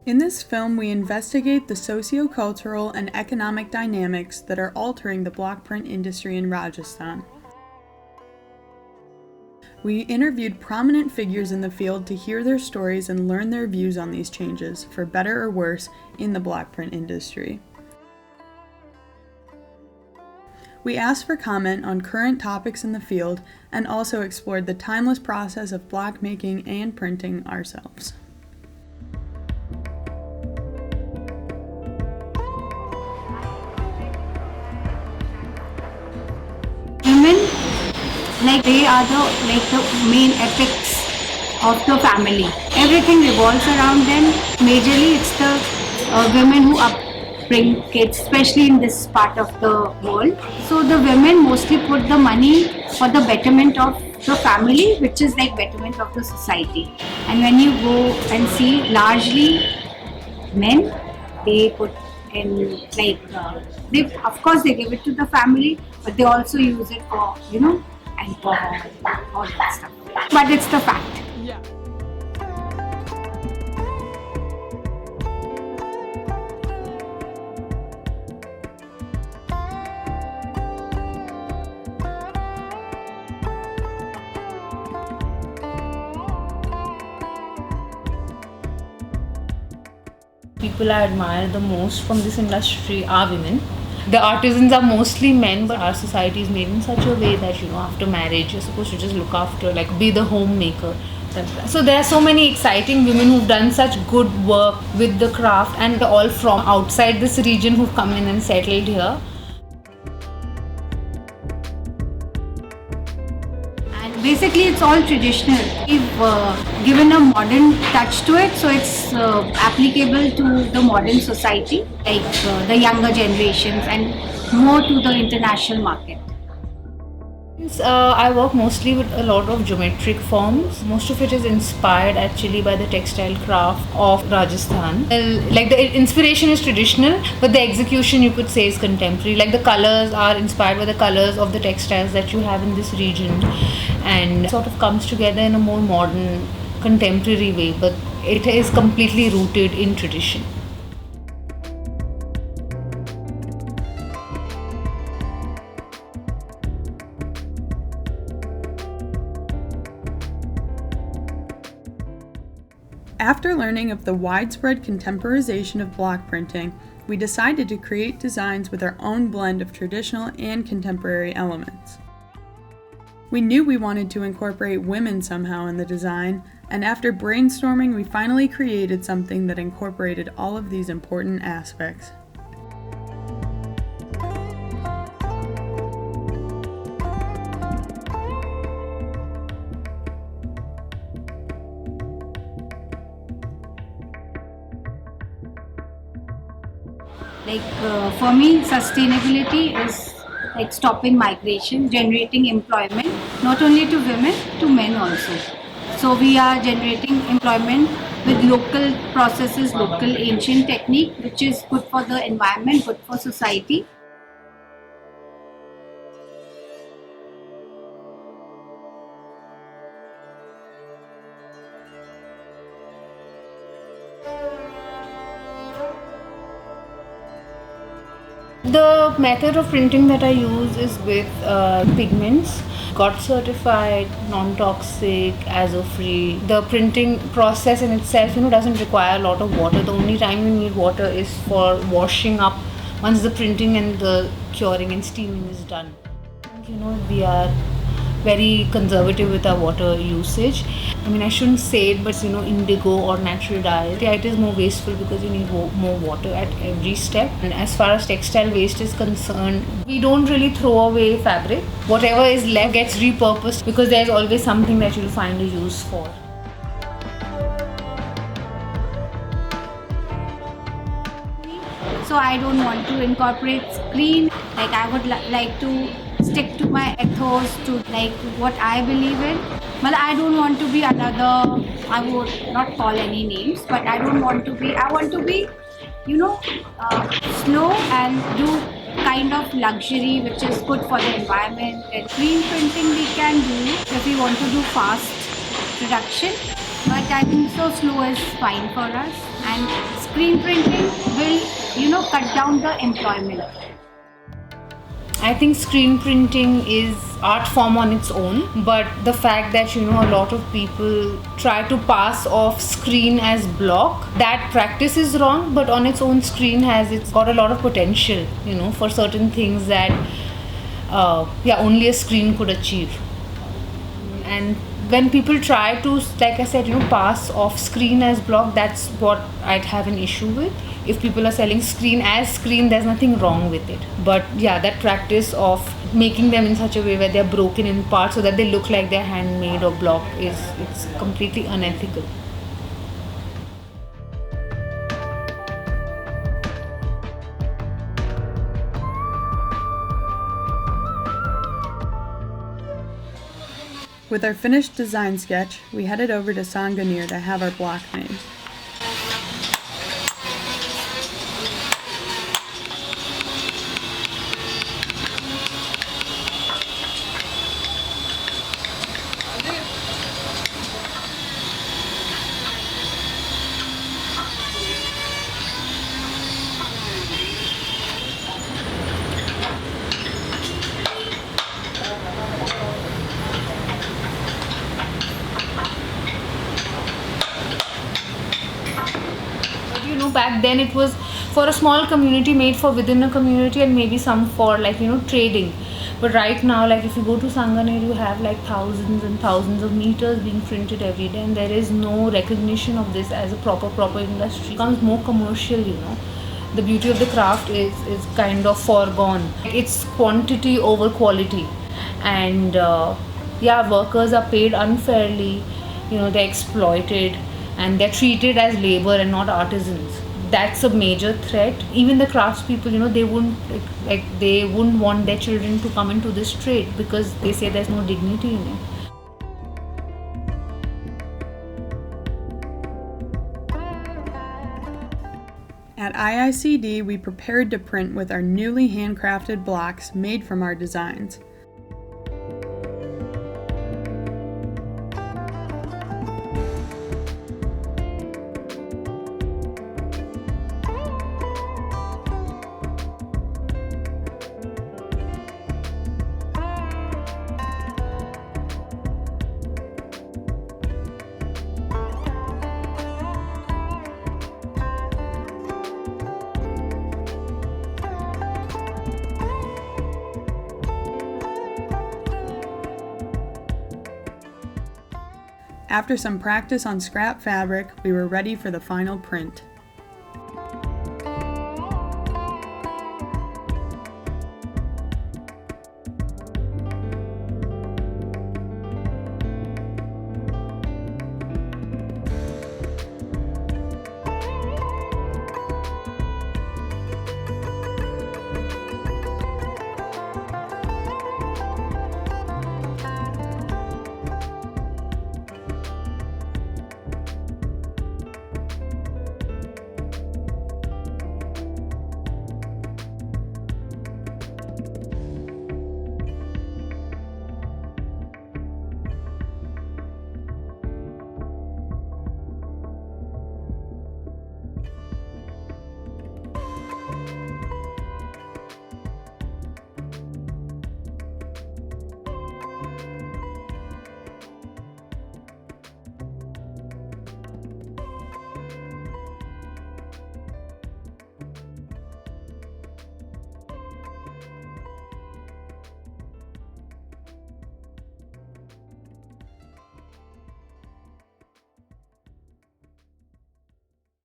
In this film, we investigate the socio-cultural and economic dynamics that are altering the block print industry in Rajasthan. We interviewed prominent figures in the field to hear their stories and learn their views on these changes, for better or worse, in the block print industry. We asked for comment on current topics in the field and also explored the timeless process of block making and printing ourselves. Women, they are the main apex of the family. Everything revolves around them. Majorly, it's the women who bring kids, especially in this part of the world. So the women mostly put the money for the betterment of the family, which is like betterment of the society. And when you go and see, largely men, they put in they of course they give it to the family, but they also use it for alcohol, all that stuff. But it's the fact. Yeah. People I admire the most from this industry are women. The artisans are mostly men, but our society is made in such a way that after marriage you're supposed to just look after, be the homemaker. So there are so many exciting women who've done such good work with the craft, and all from outside this region who've come in and settled here. Basically, it's all traditional. We've given a modern touch to it, so it's applicable to the modern society, the younger generations, and more to the international market. I work mostly with a lot of geometric forms. Most of it is inspired actually by the textile craft of Rajasthan. The inspiration is traditional, but the execution you could say is contemporary. The colors are inspired by the colors of the textiles that you have in this region, and sort of comes together in a more modern, contemporary way, but it is completely rooted in tradition. After learning of the widespread contemporization of block printing, we decided to create designs with our own blend of traditional and contemporary elements. We knew we wanted to incorporate women somehow in the design, and after brainstorming, we finally created something that incorporated all of these important aspects. For me, sustainability is stopping migration, generating employment, not only to women, to men also. So we are generating employment with local processes, local ancient technique, which is good for the environment, good for society. The method of printing that I use is with pigments. Got certified, non-toxic, azo-free. The printing process in itself, doesn't require a lot of water. The only time you need water is for washing up once the printing and the curing and steaming is done. We are very conservative with our water usage. I shouldn't say it, but indigo or natural dyes, it is more wasteful because you need more water at every step. And as far as textile waste is concerned, we don't really throw away fabric. Whatever is left gets repurposed because there's always something that you'll find a use for. So I don't want to incorporate screen. I would like to stick to my ethos, to what I believe in. But I don't want to be another, I would not call any names, but I want to be, slow and do kind of luxury which is good for the environment. And screen printing we can do if we want to do fast production. but I think so slow is fine for us. And screen printing will, cut down the employment. I think screen printing is art form on its own, but the fact that a lot of people try to pass off screen as block, that practice is wrong, but on its own screen it's got a lot of potential, for certain things that only a screen could achieve. And when people try to, like I said, pass off screen as block, that's what I'd have an issue with. If people are selling screen as screen, there's nothing wrong with it. But yeah, that practice of making them in such a way where they're broken in parts so that they look like they're handmade or block it's completely unethical. With our finished design sketch, we headed over to Sanganer to have our block made. Back then it was for a small community, made for within a community, and maybe some for trading. But right now, if you go to Sanganer, you have thousands and thousands of meters being printed every day, and there is no recognition of this as a proper industry. It becomes more commercial. The beauty of the craft is kind of foregone. It's quantity over quality, and workers are paid unfairly. They're exploited and they're treated as labor and not artisans. That's a major threat. Even the craftspeople, they wouldn't want their children to come into this trade because they say there's no dignity in it. At IICD, we prepared to print with our newly handcrafted blocks made from our designs. After some practice on scrap fabric, we were ready for the final print.